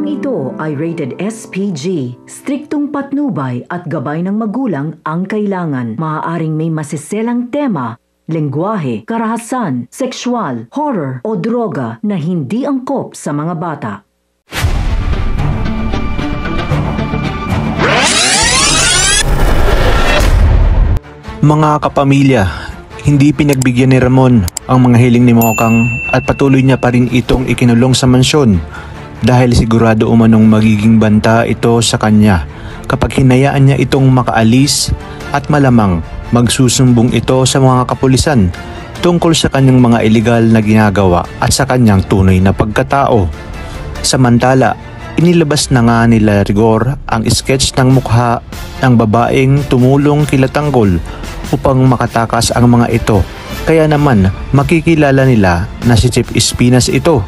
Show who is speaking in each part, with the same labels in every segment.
Speaker 1: Programang ito ay rated SPG. Striktong patnubay at gabay ng magulang ang kailangan. Maaaring may masiselang tema, lengguwahe, karahasan, sexual, horror o droga na hindi angkop sa mga bata.
Speaker 2: Mga kapamilya, hindi pinagbigyan ni Ramon ang mga hiling ni Mokang at patuloy niya pa rin itong ikinulong sa mansyon dahil sigurado umanong magiging banta ito sa kanya kapag hinayaan niya itong makaalis at malamang magsusumbong ito sa mga kapulisan tungkol sa kanyang mga iligal na ginagawa at sa kanyang tunay na pagkatao. Samantala, inilabas na nga nila Rigor ang sketch ng mukha ng babaeng tumulong kila Tanggol upang makatakas ang mga ito. Kaya naman makikilala nila na si Chief Espinas ito.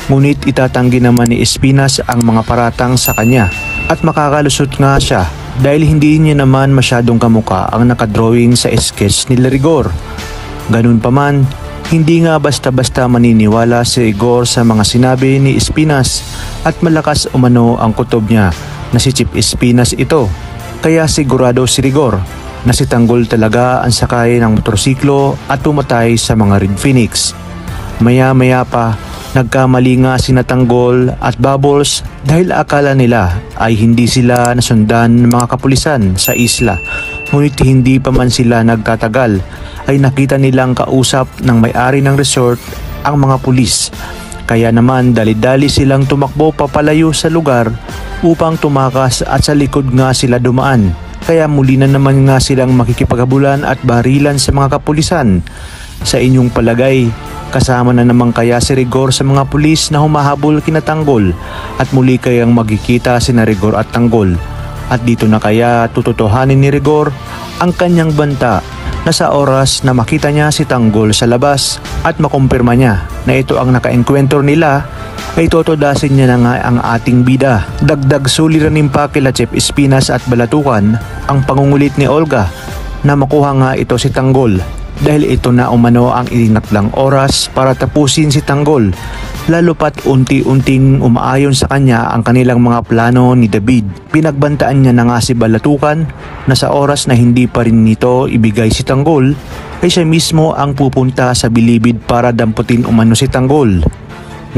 Speaker 2: Ngunit itatanggi naman ni Espinas ang mga paratang sa kanya at makakalusot nga siya dahil hindi niya naman masyadong kamuka ang nakadrawing sa sketch ni Rigor. Ganun pa man, hindi nga basta-basta maniniwala si Rigor sa mga sinabi ni Espinas at malakas umano ang kutob niya na si Chief Espinas ito. Kaya sigurado si Rigor na si Tanggol talaga ang sakay ng motorsiklo at pumatay sa mga Red Phoenix. Maya-maya pa, nagkamali nga sina Tanggol at Bubbles dahil akala nila ay hindi sila nasundan ng mga kapulisan sa isla. Ngunit hindi pa man sila nagtatagal ay nakita nilang kausap ng may-ari ng resort ang mga pulis. Kaya naman dali-dali silang tumakbo papalayo sa lugar upang tumakas at sa likod nga sila dumaan. Kaya muli na naman nga silang makikipaghabulan at barilan sa mga kapulisan. Sa inyong palagay, kasama na naman kaya si Rigor sa mga pulis na humahabol kina Tanggol at muli kayang magkikita sina Rigor at Tanggol? At dito na kaya tututuhanin ni Rigor ang kanyang banta na sa oras na makita niya si Tanggol sa labas at makumpirma niya na ito ang naka-enkwentro nila ay totodasin niya na nga ang ating bida. Dagdag suliranin pa kila Chief Espinas at Balatukan ang pangungulit ni Olga na makuha nga ito si Tanggol dahil ito na umano ang itinakdang oras para tapusin si Tanggol, lalo pat unti-unting umaayon sa kanya ang kanilang mga plano ni David. Pinagbantaan niya na nga si Balatukan na sa oras na hindi pa rin nito ibigay si Tanggol ay siya mismo ang pupunta sa bilibid para damputin umano si Tanggol.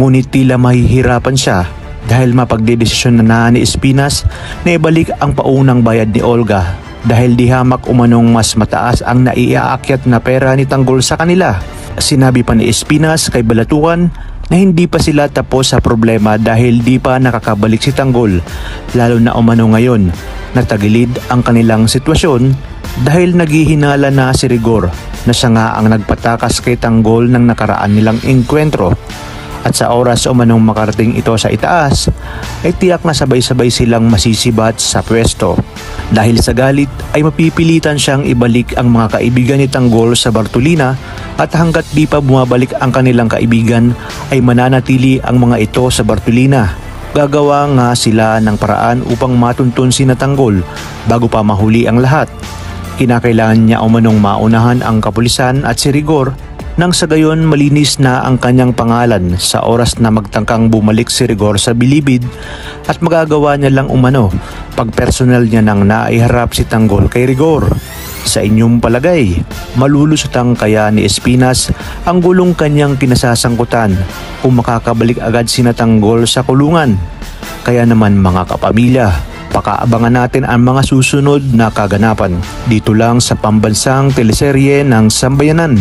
Speaker 2: Ngunit tila mahihirapan siya dahil mapagdedesisyon na ni Espinas na ibalik ang paunang bayad ni Olga dahil di hamak umanong mas mataas ang naiaakyat na pera ni Tanggol sa kanila. Sinabi pa ni Espinas kay Balatukan na hindi pa sila tapos sa problema dahil di pa nakakabalik si Tanggol, lalo na umano ngayon natagilid ang kanilang sitwasyon dahil naghihinala na si Rigor na siya nga ang nagpatakas kay Tanggol ng nakaraan nilang engkwentro. At sa oras umanong makarating ito sa itaas, ay tiyak na sabay-sabay silang masisibat sa pwesto. Dahil sa galit ay mapipilitan siyang ibalik ang mga kaibigan ni Tanggol sa Bartolina at hanggat di pa bumabalik ang kanilang kaibigan ay mananatili ang mga ito sa Bartolina. Gagawa nga sila ng paraan upang matuntun si Tanggol bago pa mahuli ang lahat. Kinakailangan niya umanong maunahan ang kapulisan at si Rigor nang sa gayon malinis na ang kanyang pangalan sa oras na magtangkang bumalik si Rigor sa bilibid at magagawa niya lang umano pag personal niya nang naiharap si Tanggol kay Rigor. Sa inyong palagay, malulusotang kaya ni Espinas ang gulong kanyang kinasasangkutan kung makakabalik agad si Tanggol sa kulungan? Kaya naman mga kapamilya, pakaabangan natin ang mga susunod na kaganapan dito lang sa pambansang teleserye ng Sambayanan,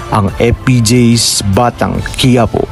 Speaker 2: ang FPJ's Batang Quiapo.